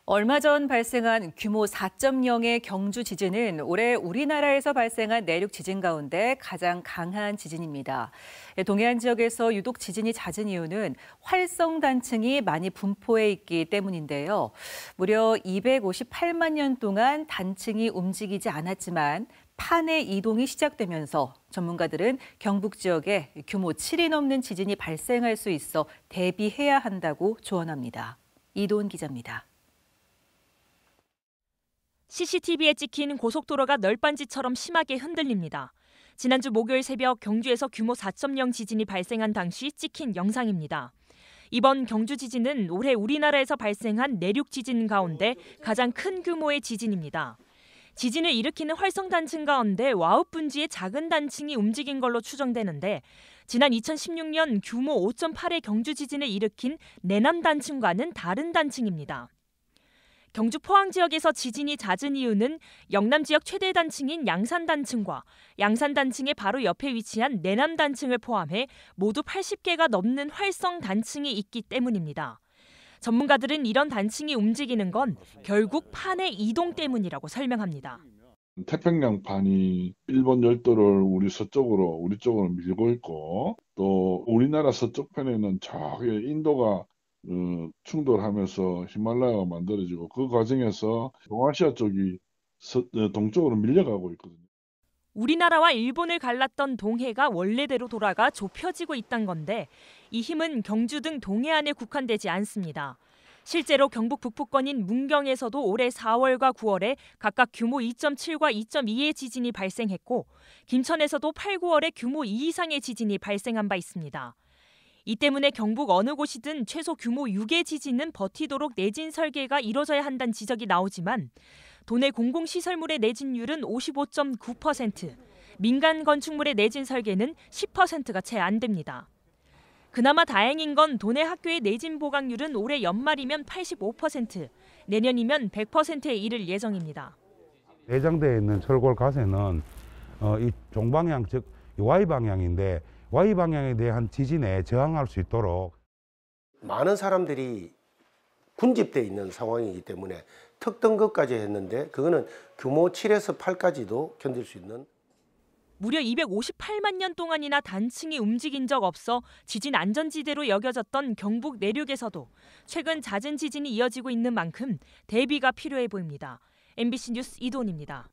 얼마 전 발생한 규모 4.0의 경주 지진은 올해 우리나라에서 발생한 내륙 지진 가운데 가장 강한 지진입니다. 동해안 지역에서 유독 지진이 잦은 이유는 활성 단층이 많이 분포해 있기 때문인데요. 무려 258만 년 동안 단층이 움직이지 않았지만 판의 이동이 시작되면서 전문가들은 경북 지역에 규모 7이 넘는 지진이 발생할 수 있어 대비해야 한다고 조언합니다. 이도은 기자입니다. CCTV에 찍힌 고속도로가 널빤지처럼 심하게 흔들립니다. 지난주 목요일 새벽 경주에서 규모 4.0 지진이 발생한 당시 찍힌 영상입니다. 이번 경주 지진은 올해 우리나라에서 발생한 내륙 지진 가운데 가장 큰 규모의 지진입니다. 지진을 일으키는 활성 단층 가운데 와우 분지의 작은 단층이 움직인 걸로 추정되는데 지난 2016년 규모 5.8의 경주 지진을 일으킨 내남 단층과는 다른 단층입니다. 경주 포항 지역에서 지진이 잦은 이유는 영남 지역 최대 단층인 양산 단층과 양산 단층의 바로 옆에 위치한 내남 단층을 포함해 모두 80개가 넘는 활성 단층이 있기 때문입니다. 전문가들은 이런 단층이 움직이는 건 결국 판의 이동 때문이라고 설명합니다. 태평양판이 일본 열도를 우리 쪽으로 밀고 있고, 또 우리나라 서쪽 편에는 저기 인도가 충돌하면서 히말라야가 만들어지고, 그 과정에서 동아시아 쪽이 동쪽으로 밀려가고 있거든요. 우리나라와 일본을 갈랐던 동해가 원래대로 돌아가 좁혀지고 있다는 건데 이 힘은 경주 등 동해안에 국한되지 않습니다. 실제로 경북 북부권인 문경에서도 올해 4월과 9월에 각각 규모 2.7과 2.2의 지진이 발생했고 김천에서도 8, 9월에 규모 2 이상의 지진이 발생한 바 있습니다. 이 때문에 경북 어느 곳이든 최소 규모 6의 지진은 버티도록 내진 설계가 이뤄져야 한다는 지적이 나오지만 도내 공공시설물의 내진율은 55.9%, 민간 건축물의 내진 설계는 10%가 채 안 됩니다. 그나마 다행인 건 도내 학교의 내진 보강률은 올해 연말이면 85%, 내년이면 100%에 이를 예정입니다. 내장되어 있는 철골 가세는 이 종방향, 즉 Y 방향인데 Y 방향에 대한 지진에 저항할 수 있도록 많은 사람들이 군집되어 있는 상황이기 때문에 특등급까지 했는데 그거는 규모 7에서 8까지도 견딜 수 있는. 무려 258만 년 동안이나 단층이 움직인 적 없어 지진 안전지대로 여겨졌던 경북 내륙에서도 최근 잦은 지진이 이어지고 있는 만큼 대비가 필요해 보입니다. MBC 뉴스 이도은입니다.